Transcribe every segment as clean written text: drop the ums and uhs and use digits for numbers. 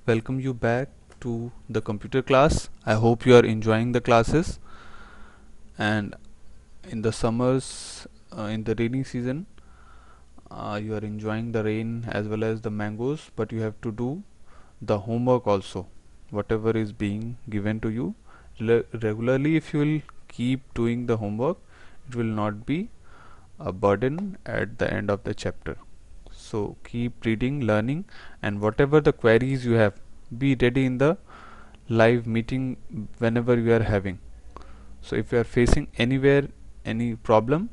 welcome you back to the computer class. I hope you are enjoying the classes, and in the summers, in the rainy season, you are enjoying the rain as well as the mangoes, but you have to do the homework also, whatever is being given to you. Regularly, if you will keep doing the homework, it will not be a burden at the end of the chapter. So keep reading, learning, and whatever the queries you have, be ready in the live meeting whenever you are having. So if you are facing anywhere any problem,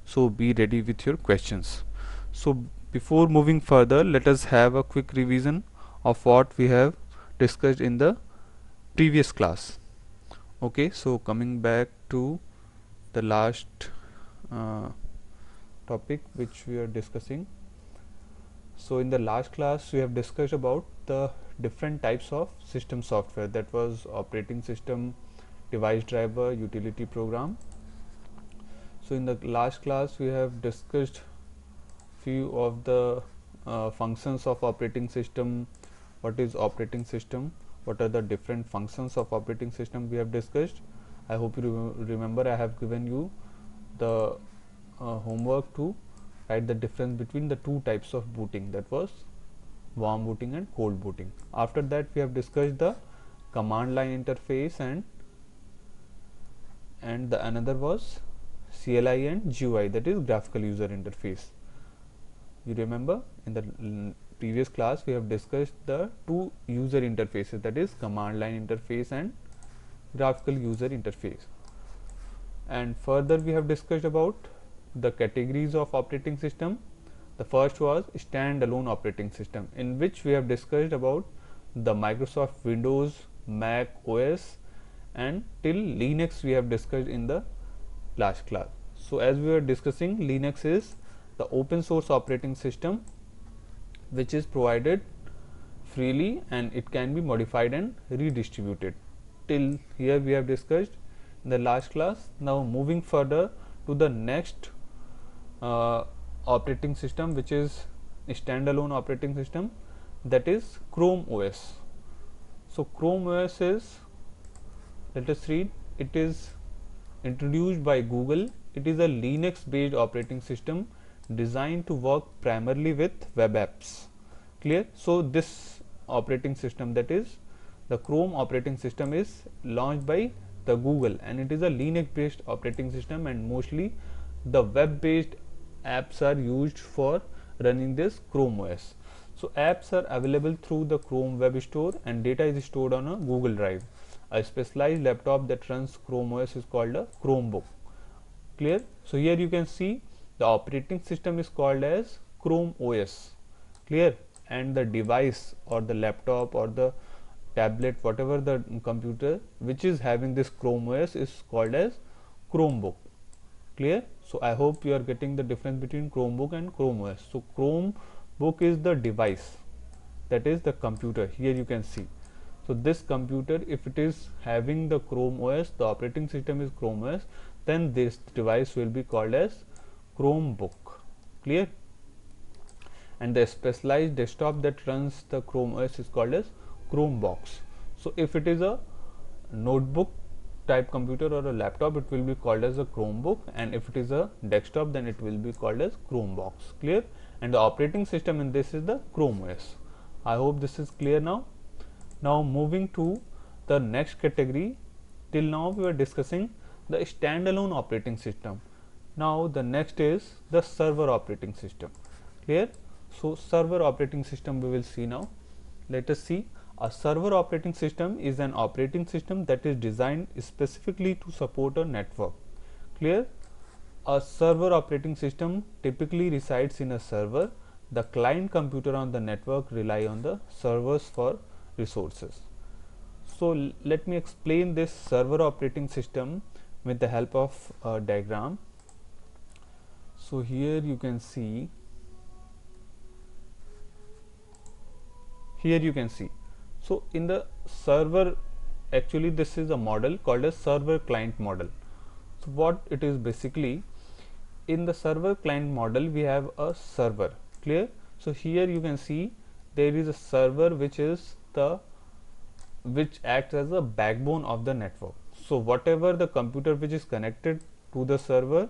so be ready with your questions. So before moving further, let us have a quick revision of what we have discussed in the previous class. Okay, so coming back to the last uh, topic which we are discussing. So in the last class we have discussed about the different types of system software, that was operating system, device driver, utility program. So in the last class we have discussed few of the functions of operating system. What is operating system, what are the different functions of operating system we have discussed. I hope you remember I have given you the homework to write the difference between the two types of booting, that was warm booting and cold booting. After that we have discussed the command line interface, and the another was CLI and GUI, that is graphical user interface. You remember in the previous class we have discussed the two user interfaces, that is command line interface and graphical user interface. And further we have discussed about the categories of operating system. The first was standalone operating system, in which we have discussed about the Microsoft Windows, Mac OS, and till Linux we have discussed in the last class. So as we were discussing, Linux is the open source operating system which is provided freely and it can be modified and redistributed. Till here we have discussed in the last class. Now moving further to the next operating system, which is standalone operating system, that is Chrome OS. So Chrome OS is, let us read, it is introduced by Google. It is a Linux based operating system designed to work primarily with web apps. Clear? So this operating system, that is the Chrome operating system, is launched by the Google, and it is a Linux based operating system, and mostly the web based apps are used for running this Chrome OS. So apps are available through the Chrome Web Store, and data is stored on a Google Drive. A specialized laptop that runs Chrome OS is called a Chromebook. Clear? So here you can see the operating system is called as Chrome OS. Clear? And the device or the laptop or the tablet, whatever the computer which is having this Chrome OS, is called as Chromebook. Clear? So I hope you are getting the difference between Chromebook and Chrome OS. So Chromebook is the device, that is the computer. Here you can see. So this computer, if it is having the Chrome OS, the operating system is Chrome OS, then this device will be called as Chromebook. Clear? And the specialized desktop that runs the Chrome OS is called as Chromebox. So if it is a notebook type computer or a laptop, it will be called as a Chromebook, and if it is a desktop, then it will be called as Chromebox. Clear? And the operating system in this is the Chrome OS. I hope this is clear now. Now moving to the next category. Till now we were discussing the standalone operating system. Now the next is the server operating system. Clear? So server operating system we will see now. Let us see. A server operating system is an operating system that is designed specifically to support a network. Clear? A server operating system typically resides in a server. The client computer on the network rely on the servers for resources. So let me explain this server operating system with the help of a diagram. So here you can see, so in the server, actually this is a model called a server client model. So what it is basically, in the server client model we have a server. Clear? So here you can see there is a server which is the which acts as a backbone of the network. So whatever the computer which is connected to the server,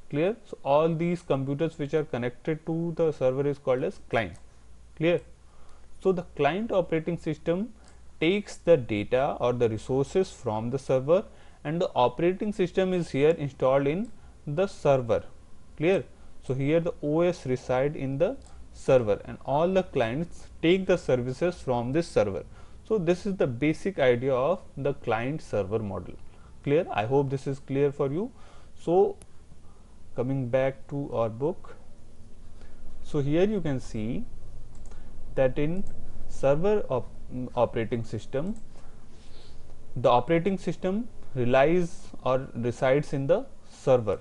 clear. So all these computers which are connected to the server is called as client, clear. So the client operating system takes the data or the resources from the server, and the operating system is here installed in the server, clear. So here the OS reside in the server and all the clients take the services from this server. So this is the basic idea of the client server model, clear. I hope this is clear for you. So coming back to our book, so here you can see that in server operating system, the operating system relies or resides in the server.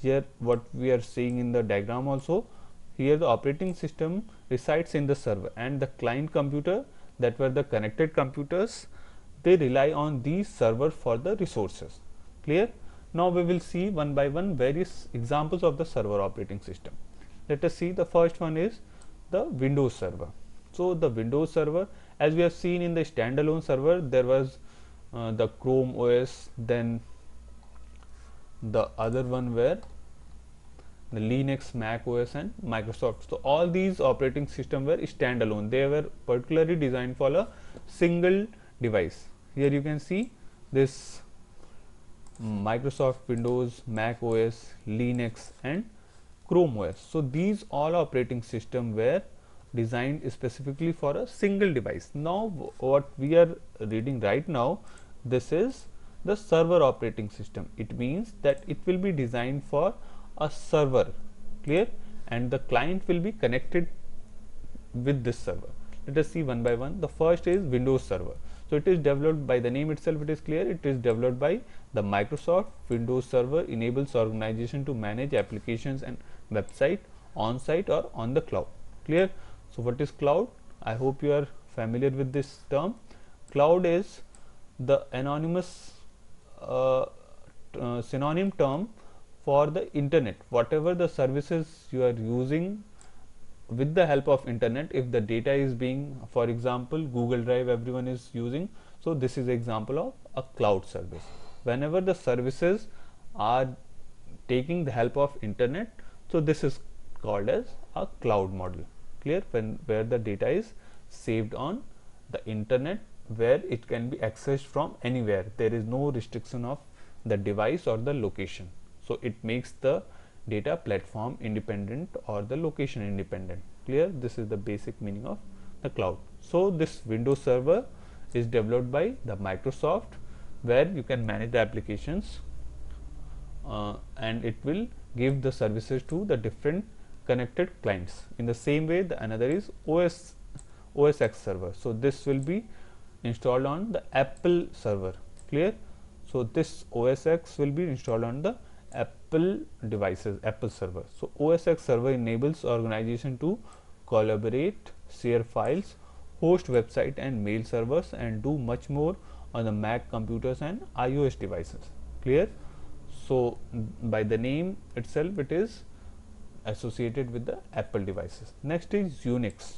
Here what we are seeing in the diagram also, here the operating system resides in the server and the client computer, that were the connected computers, they rely on these server for the resources, clear. Now we will see one by one various examples of the server operating system. Let us see, the first one is the Windows server. So the Windows server, as we have seen in the standalone server, there was the Chrome OS, then the other one were the Linux, Mac OS and Microsoft. So all these operating system were standalone, they were particularly designed for a single device. Here you can see this Microsoft Windows, Mac OS, Linux and Chrome OS. So these all operating system were designed specifically for a single device. Now what we are reading right now, this is the server operating system. It means that it will be designed for a server, clear, and the client will be connected with this server. Let us see one by one. The first is Windows server. So it is developed by the name itself, it is clear, it is developed by the Microsoft. Windows server enables organization to manage applications and website on site or on the cloud, clear. So what is cloud? I hope you are familiar with this term. Cloud is the anonymous synonym term for the internet. Whatever the services you are using with the help of internet, if the data is being, for example, Google Drive everyone is using, so this is example of a cloud service. Whenever the services are taking the help of internet, so this is called as a cloud model, clear, where the data is saved on the internet, where it can be accessed from anywhere. There is no restriction of the device or the location. So it makes the data platform independent or the location independent, clear. This is the basic meaning of the cloud. So this Windows server is developed by the Microsoft, where you can manage the applications and it will give the services to the different connected clients. In the same way, the another is OS X server. So this will be installed on the Apple server, clear. So this OS X will be installed on the Apple devices, Apple server. So OS X server enables organization to collaborate, share files, host website and mail servers, and do much more on the Mac computers and iOS devices, clear. So by the name itself, it is associated with the Apple devices. Next is Unix.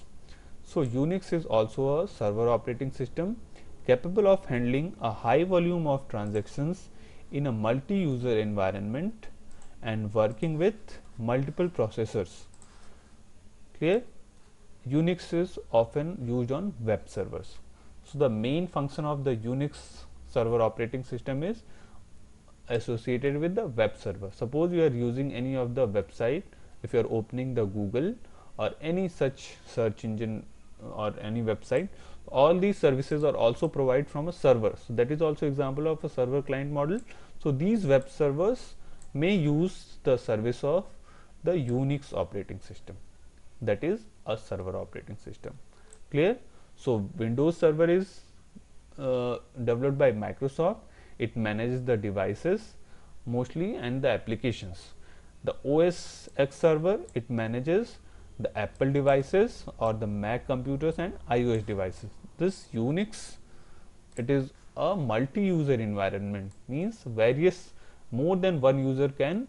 So Unix is also a server operating system capable of handling a high volume of transactions in a multi-user environment and working with multiple processors, clear. Unix is often used on web servers. So the main function of the Unix server operating system is associated with the web server. Suppose you are using any of the website, if you are opening the Google or any such search engine or any website, all these services are also provided from a server. So that is also example of a server client model. So these web servers may use the service of the Unix operating system, that is a server operating system, clear. So Windows server is developed by Microsoft. It manages the devices mostly and the applications. The OS X server, it manages the Apple devices or the Mac computers and iOS devices. This Unix, it is a multi-user environment, means various more than one user can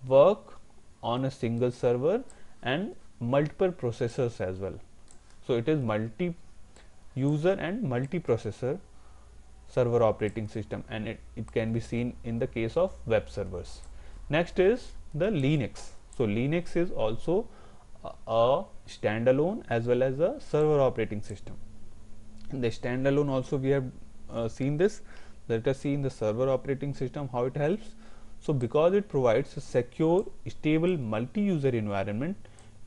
work on a single server and multiple processors as well. So it is multi user and multiprocessor server operating system, and it can be seen in the case of web servers. Next is the Linux. So Linux is also a standalone as well as a server operating system. In the standalone also we have seen this. Let us see in the server operating system how it helps. So because it provides a secure, stable multi-user environment,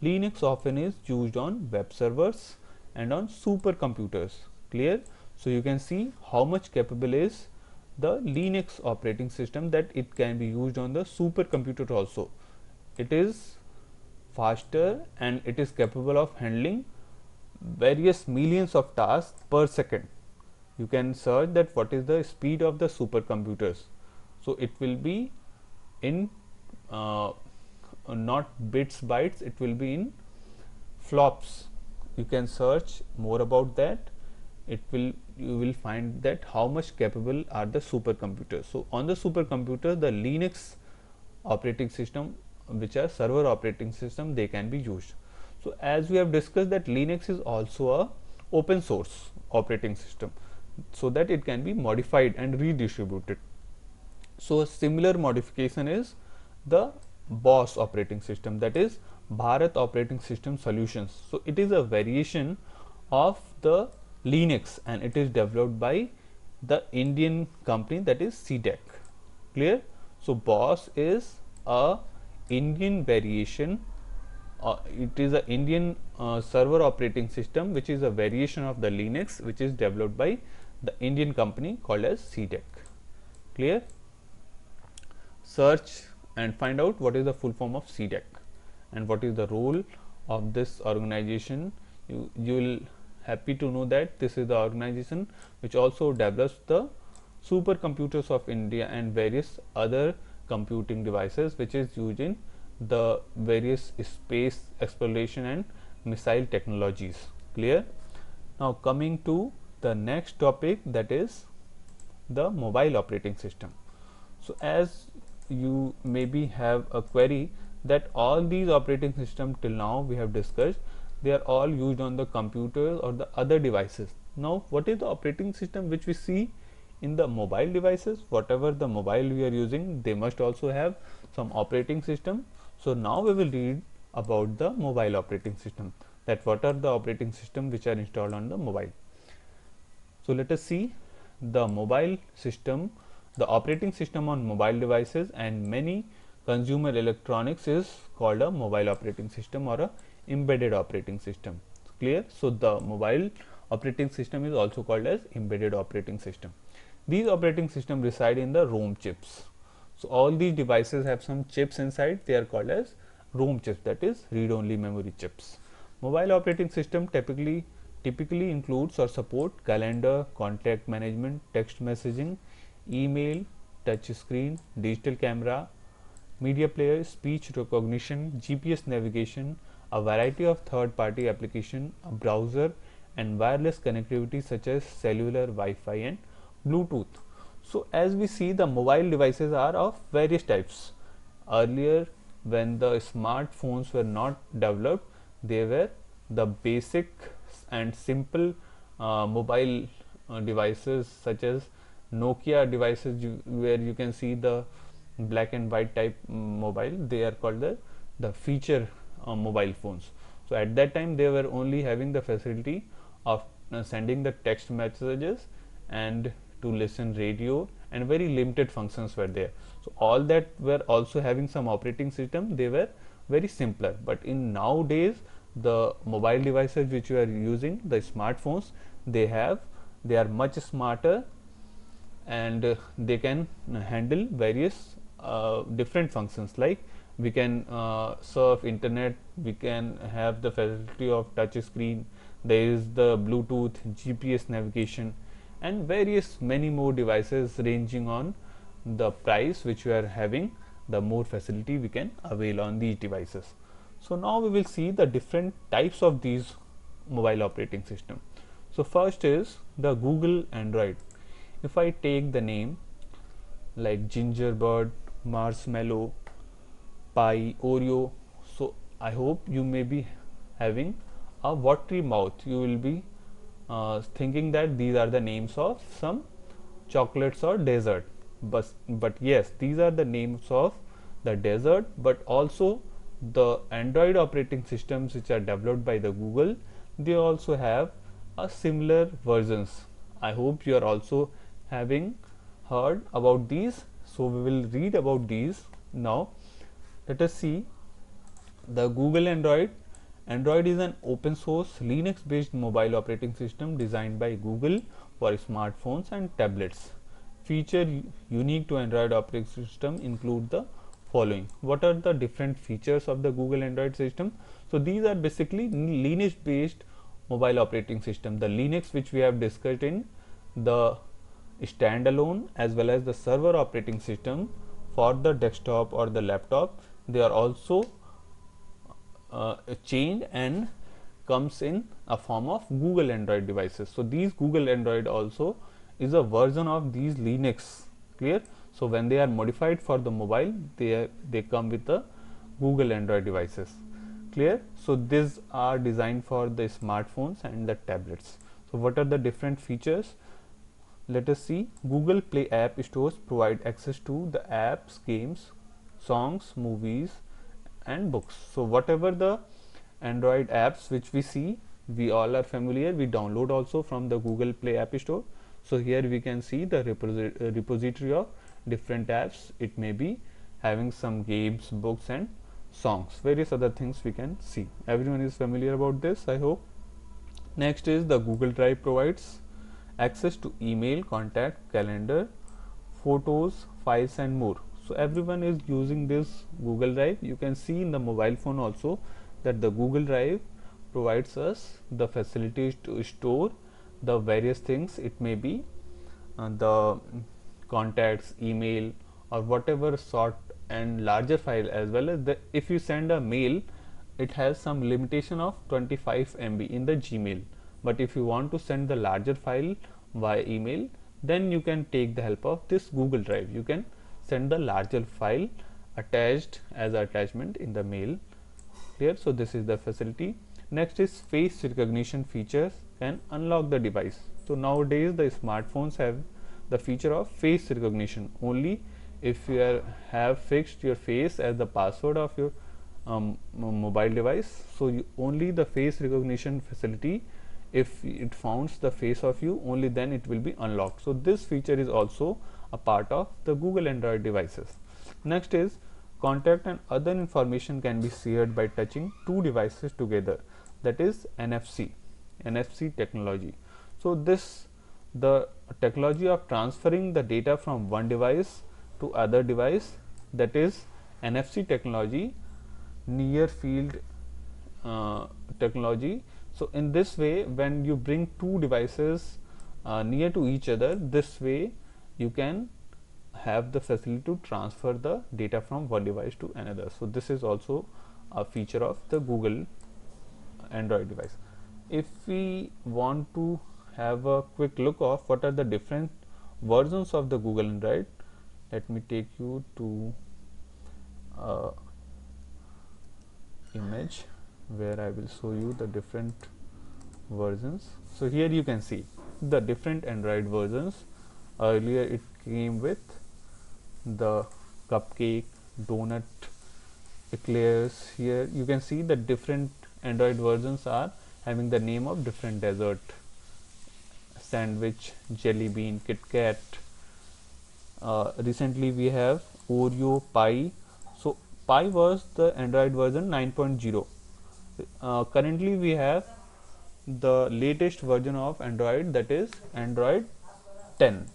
Linux often is used on web servers and on supercomputers. Clear? So you can see how much capable is the Linux operating system, that it can be used on the supercomputer also. It is faster and it is capable of handling various millions of tasks per second. You can search that what is the speed of the supercomputers. So it will be in not bits bytes, it will be in flops. You can search more about that. You will find that how much capable are the supercomputers. So on the supercomputer, the Linux operating system, which are server operating system, they can be used. So as we have discussed that Linux is also a open source operating system, so that it can be modified and redistributed. So a similar modification is the BOS operating system, that is Bharat Operating System Solutions. So it is a variation of the Linux and it is developed by the Indian company, that is CTEC. Clear? So BOS is a Indian variation. It is a Indian server operating system which is a variation of the Linux, which is developed by the Indian company called as CTEC. Clear? Search and find out what is the full form of CTEC and what is the role of this organization. You will happy to know that this is the organization which also develops the supercomputers of India and various other computing devices which is used in the various space exploration and missile technologies. Clear? Now coming to the next topic, that is the mobile operating system. So as you maybe have a query that all these operating systems till now we have discussed, they are all used on the computers or the other devices. Now what is the operating system which we see in the mobile devices? Whatever the mobile we are using, they must also have some operating system. So now we will read about the mobile operating system, that what are the operating system which are installed on the mobile. So let us see the mobile system. The operating system on mobile devices and many consumer electronics is called a mobile operating system or a embedded operating system. Clear? So the mobile operating system is also called as embedded operating system. These operating systems reside in the ROM chips. So all these devices have some chips inside. They are called as ROM chips, that is read-only memory chips. Mobile operating system typically includes or support calendar, contact management, text messaging, email, touch screen, digital camera, media player, speech recognition, GPS navigation, a variety of third-party application, a browser, and wireless connectivity such as cellular, Wi-Fi, and Bluetooth. So as we see, the mobile devices are of various types. Earlier, when the smartphones were not developed, they were the basic and simple mobile devices such as Nokia devices, where you can see the black and white type mobile. They are called the feature mobile phones. So at that time they were only having the facility of sending the text messages and to listen radio, and very limited functions were there. So all that were also having some operating system. They were very simpler. But in nowadays, the mobile devices which you are using, the smartphones, they are much smarter, and they can handle various different functions, like we can surf internet, we can have the facility of touch screen, there is the Bluetooth, GPS navigation, and various many more devices, ranging on the price which we are having, the more facility we can avail on these devices. So now we will see the different types of these mobile operating system. So first is the Google Android. If I take the name like Gingerbird, Marshmallow, Pie, Oreo, so I hope you may be having a watery mouth. You will be thinking that these are the names of some chocolates or dessert, but yes, these are the names of the dessert, but also the Android operating systems which are developed by the Google, they also have a similar versions. I hope you are also having heard about these, so we will read about these now. Let us see the Google Android. Android is an open source Linux based mobile operating system designed by Google for smartphones and tablets. Feature unique to Android operating system include the following. What are the different features of the Google Android system? So these are basically Linux based mobile operating system. The Linux which we have discussed in the standalone as well as the server operating system for the desktop or the laptop, they are also changed and comes in a form of Google Android devices. So these Google Android also is a version of these Linux. Clear? So when they are modified for the mobile, they come with the Google Android devices. Clear? So these are designed for the smartphones and the tablets. So what are the different features? Let us see. Google Play App Stores provide access to the apps, games, songs, movies and books. So whatever the Android apps which we see, we all are familiar, we download also from the Google Play App Store. So here we can see the repository of different apps. It may be having some games, books and songs, various other things we can see. Everyone is familiar about this, I hope. Next is the Google Drive provides access to email, contact, calendar, photos, files and more. So everyone is using this Google Drive. You can see in the mobile phone also that the Google Drive provides us the facilities to store the various things. It may be the contacts, email or whatever short and larger file, as well as the, if you send a mail, it has some limitation of 25 MB in the Gmail, but if you want to send the larger file via email, then you can take the help of this Google Drive. You can send the larger file attached as attachment in the mail. Clear? So this is the facility. Next is face recognition features can unlock the device. So nowadays the smartphones have the feature of face recognition. Only if you have fixed your face as the password of your mobile device, so only the face recognition facility, if it founds the face of you, only then it will be unlocked. So this feature is also a part of the Google Android devices. Next is contact and other information can be shared by touching two devices together, that is NFC technology. So this, the technology of transferring the data from one device to other device, that is NFC technology, near field technology. So in this way, when you bring two devices near to each other, this way you can have the facility to transfer the data from one device to another. So this is also a feature of the Google Android device. If we want to have a quick look of what are the different versions of the Google Android, let me take you to image where I will show you the different versions. So here you can see the different Android versions. Earlier it came with the cupcake, donut, eclairs. Here you can see the different Android versions are having the name of different dessert, sandwich, jelly bean, Kit Kat. Recently we have Oreo, Pie. So Pie was the Android version 9.0. Currently we have the latest version of Android, that is Android 10.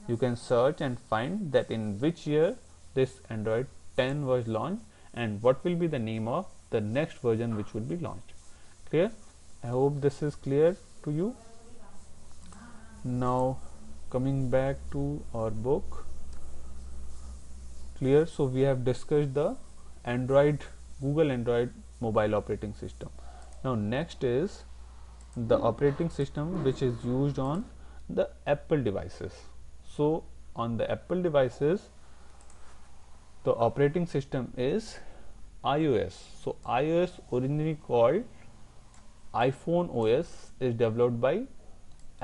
You can search and find that in which year this Android 10 was launched and what will be the name of the next version which will be launched. Clear? I hope this is clear to you. Now coming back to our book. Clear? So we have discussed the Google Android mobile operating system. Now next is the operating system which is used on the Apple devices. So on the Apple devices, the operating system is iOS. So iOS, originally called iPhone OS, is developed by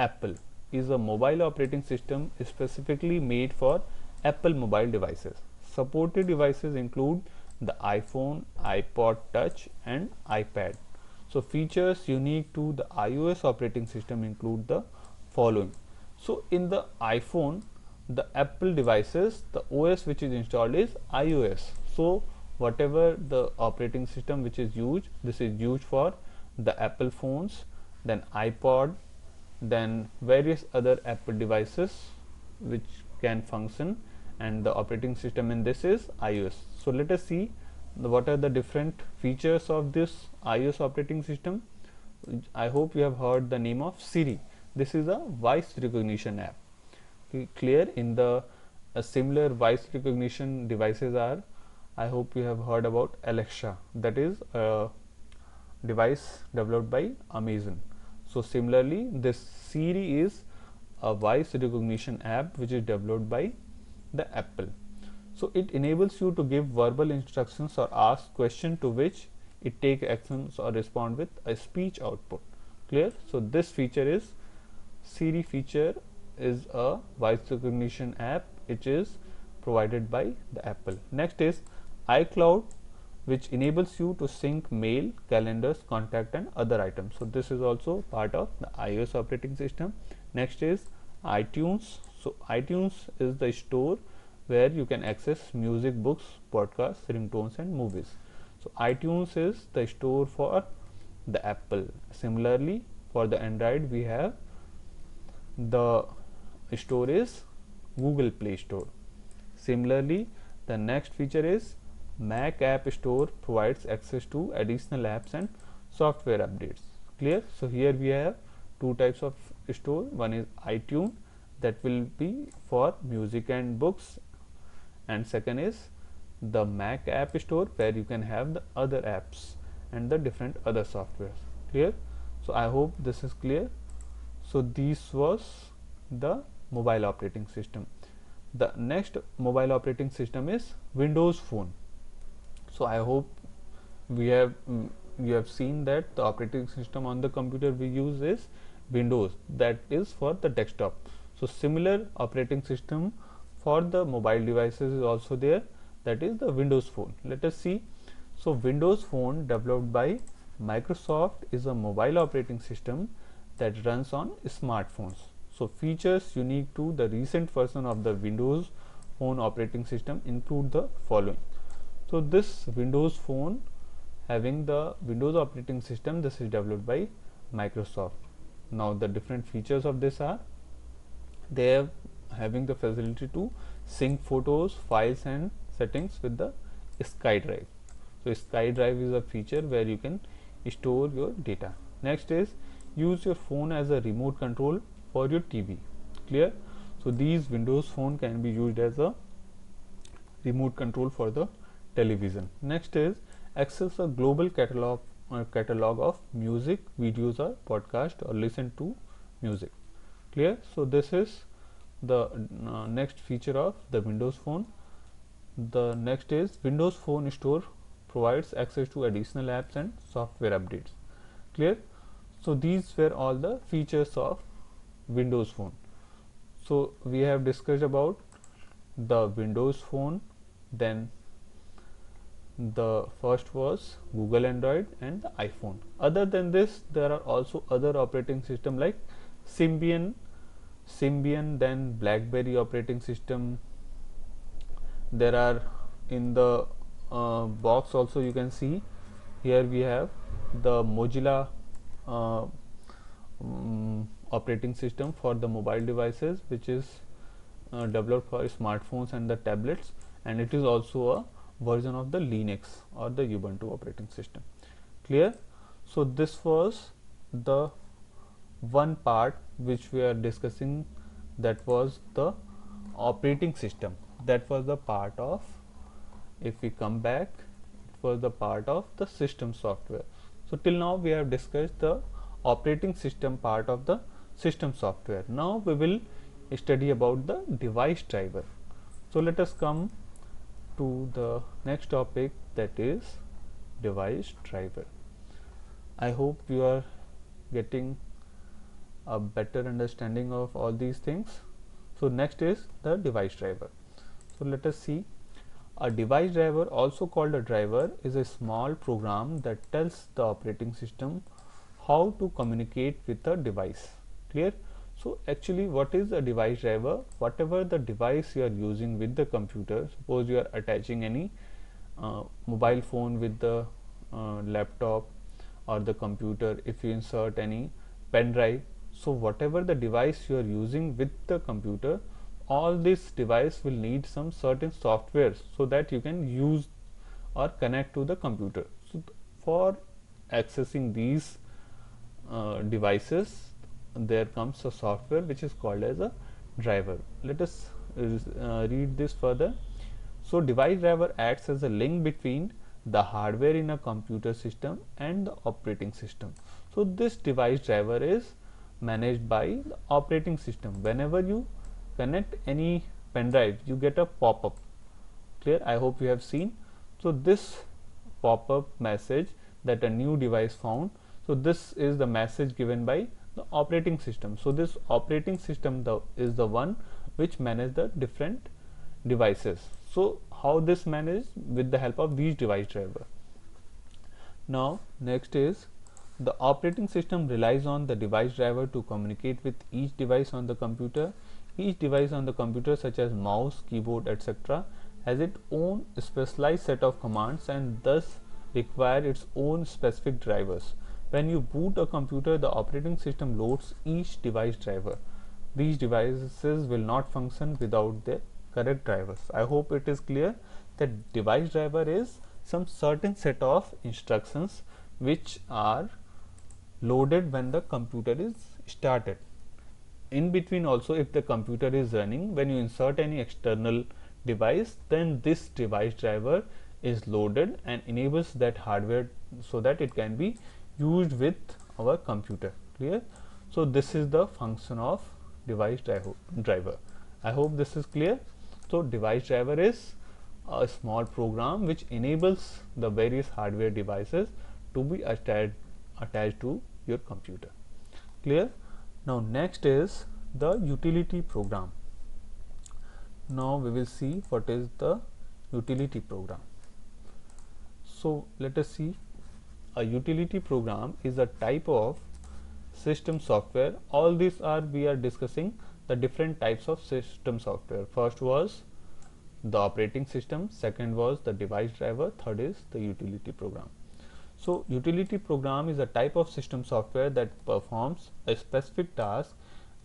Apple is a mobile operating system specifically made for Apple mobile devices. Supported devices include the iPhone, iPod Touch, and iPad. So features unique to the iOS operating system include the following. So in the iPhone, the Apple devices, the OS which is installed is iOS. So whatever the operating system which is used, this is used for the Apple phones, then iPod, then various other Apple devices which can function, and the operating system in this is iOS. So let us see what are the different features of this iOS operating system. I hope you have heard the name of Siri. This is a voice recognition app. Clear? In the similar voice recognition devices are, I hope you have heard about Alexa. That is a device developed by Amazon. So similarly, this Siri is a voice recognition app which is developed by the Apple. So it enables you to give verbal instructions or ask questions to which it take actions or respond with a speech output. Clear? So this feature is Siri feature is a voice recognition app which is provided by the Apple. Next is iCloud, which enables you to sync mail, calendars, contact and other items. So this is also part of the iOS operating system. Next is iTunes. So iTunes is the store where you can access music, books, podcasts, ringtones and movies. So iTunes is the store for the Apple. Similarly, for the Android we have the store is Google Play Store. Similarly, the next feature is Mac App Store provides access to additional apps and software updates. Clear? So here we have two types of store. One is iTunes, that will be for music and books, and second is the Mac App Store where you can have the other apps and the different other softwares. Clear? So I hope this is clear. So this was the mobile operating system. The next mobile operating system is Windows Phone. So I hope you have seen that the operating system on the computer we use is Windows, that is for the desktop. So similar operating system for the mobile devices is also there, that is the Windows Phone. Let us see. So Windows Phone, developed by Microsoft, is a mobile operating system that runs on smartphones. So features unique to the recent version of the Windows Phone operating system include the following. So this Windows Phone having the Windows operating system, this is developed by Microsoft. Now the different features of this are, they are having the facility to sync photos, files and settings with the SkyDrive. So SkyDrive is a feature where you can store your data. Next is use your phone as a remote control for your TV. Clear? So these Windows Phone can be used as a remote control for the television. Next is access a global catalog of music, videos or podcast, or listen to music. Clear? So this is the next feature of the Windows Phone. The next is Windows Phone Store provides access to additional apps and software updates. Clear? So these were all the features of Windows Phone. So we have discussed about the Windows Phone, then the first was Google Android and the iPhone. Other than this, there are also other operating system like Symbian, then BlackBerry operating system. There are in the box also, you can see here we have the Mozilla operating system for the mobile devices, which is developed for smartphones and the tablets, and it is also a version of the Linux or the Ubuntu operating system. Clear? So this was the one part which we are discussing, that was the operating system. That was the part of, if we come back, it was the part of the system software. So till now we have discussed the operating system part of the system software. Now we will study about the device driver. So let us come to the next topic, that is device driver. I hope you are getting a better understanding of all these things. So next is the device driver. So let us see. A device driver, also called a driver, is a small program that tells the operating system how to communicate with a device. Clear? So actually, what is a device driver? Whatever the device you are using with the computer, suppose you are attaching any mobile phone with the laptop or the computer, if you insert any pen drive, so whatever the device you are using with the computer, all this device will need some certain software so that you can use or connect to the computer. So for accessing these devices, there comes a software which is called as a driver. Let us read this further. So device driver acts as a link between the hardware in a computer system and the operating system. So this device driver is managed by the operating system. Whenever you connect any pen drive, you get a pop-up. Clear? I hope you have seen. So this pop-up message that a new device found, so this is the message given by the operating system. So this operating system is the one which manages the different devices. So how this managed? With the help of these device driver. Now next is, the operating system relies on the device driver to communicate with each device on the computer. Each device on the computer, such as mouse, keyboard, etc., has its own specialized set of commands and thus require its own specific drivers. When you boot a computer, the operating system loads each device driver. These devices will not function without their correct drivers. I hope it is clear that device driver is some certain set of instructions which are loaded when the computer is started. In between also, if the computer is running, when you insert any external device, then this device driver is loaded and enables that hardware so that it can be used with our computer. Clear? So this is the function of device driver. I hope this is clear. So device driver is a small program which enables the various hardware devices to be attached to your computer. Clear? Now next is the utility program. Now we will see what is the utility program. So let us see. A utility program is a type of system software. All these we are discussing the different types of system software. First was the operating system, second was the device driver, third is the utility program. So utility program is a type of system software that performs a specific task,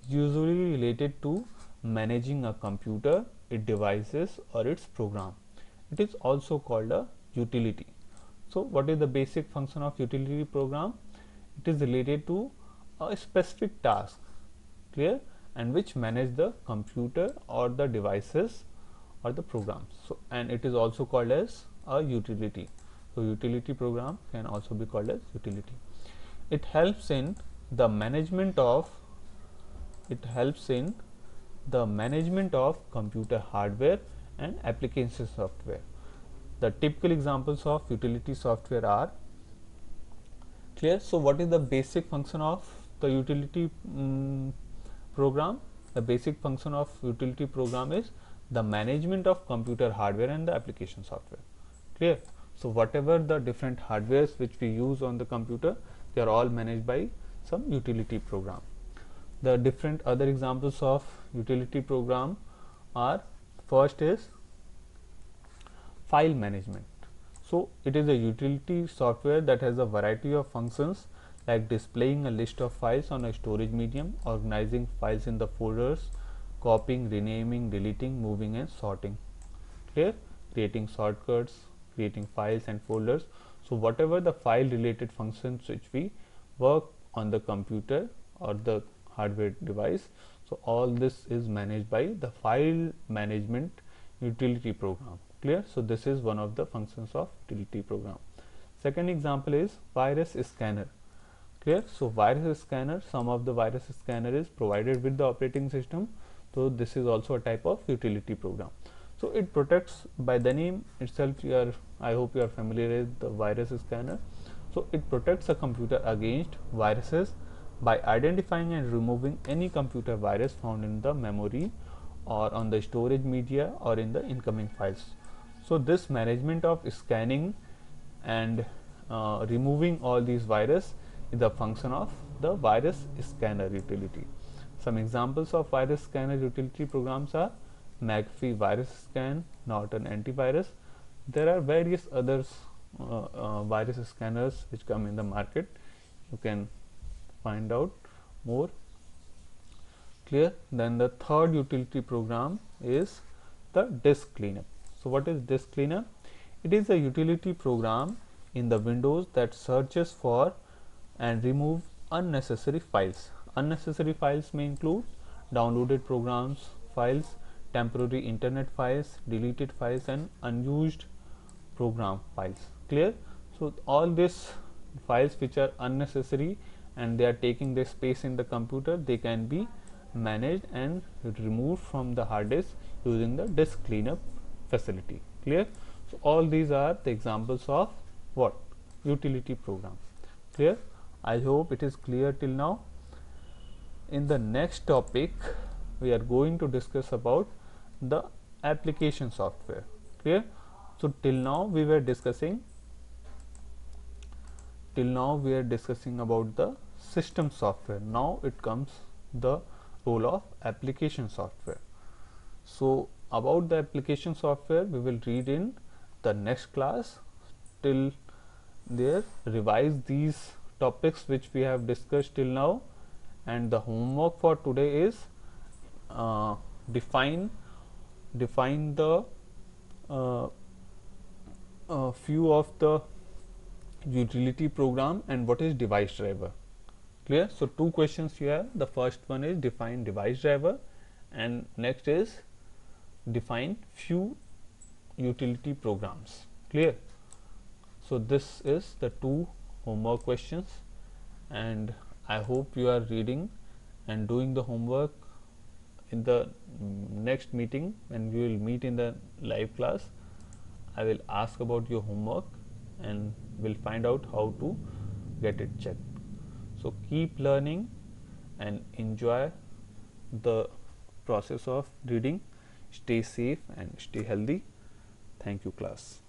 usually related to managing a computer, its devices, or its program. It is also called a utility. So what is the basic function of utility program? It is related to a specific task, clear, and which manage the computer or the devices or the programs. So and it is also called as a utility. So utility program can also be called as utility. It helps in the management of computer hardware and application software. The typical examples of utility software are clear. So what is the basic function of the utility program? The basic function of utility program is the management of computer hardware and the application software. Clear? So whatever the different hardwares which we use on the computer, they are all managed by some utility program. The different other examples of utility program are, first is file management. So it is a utility software that has a variety of functions like displaying a list of files on a storage medium, organizing files in the folders, copying, renaming, deleting, moving and sorting. Clear? Creating shortcuts, creating files and folders. So whatever the file related functions which we work on the computer or the hardware device, so all this is managed by the file management utility program. Clear? So this is one of the functions of utility program. Second example is virus scanner. Clear? So virus scanner, some of the virus scanner is provided with the operating system. So this is also a type of utility program. So it protects, by the name itself, I hope you are familiar with the virus scanner. So it protects a computer against viruses by identifying and removing any computer virus found in the memory or on the storage media or in the incoming files. So this management of scanning and removing all these virus is the function of the virus scanner utility. Some examples of virus scanner utility programs are McAfee Virus Scan, Norton Antivirus. There are various others virus scanners which come in the market. You can find out more. Clear? Then the third utility program is the disk cleanup. So what is disk cleanup? It is a utility program in the Windows that searches for and remove unnecessary files. Unnecessary files may include downloaded programs, files, temporary internet files, deleted files, and unused program files. Clear? So all these files which are unnecessary and they are taking the space in the computer, they can be managed and removed from the hard disk using the disk cleanup facility. Clear? So all these are the examples of what? Utility program. Clear? I hope it is clear till now. In the next topic we are going to discuss about the application software. Clear? So till now we were discussing about the system software. Now it comes the role of application software. So about the application software we will read in the next class. Till there, revise these topics which we have discussed till now, and the homework for today is define the few of the utility program and what is device driver. Clear? So two questions here. The first one is define device driver, and next is define few utility programs. Clear? So this is the two homework questions, and I hope you are reading and doing the homework. In the next meeting, when we will meet in the live class, I will ask about your homework and we'll find out how to get it checked. So keep learning and enjoy the process of reading. Stay safe and stay healthy. Thank you, class.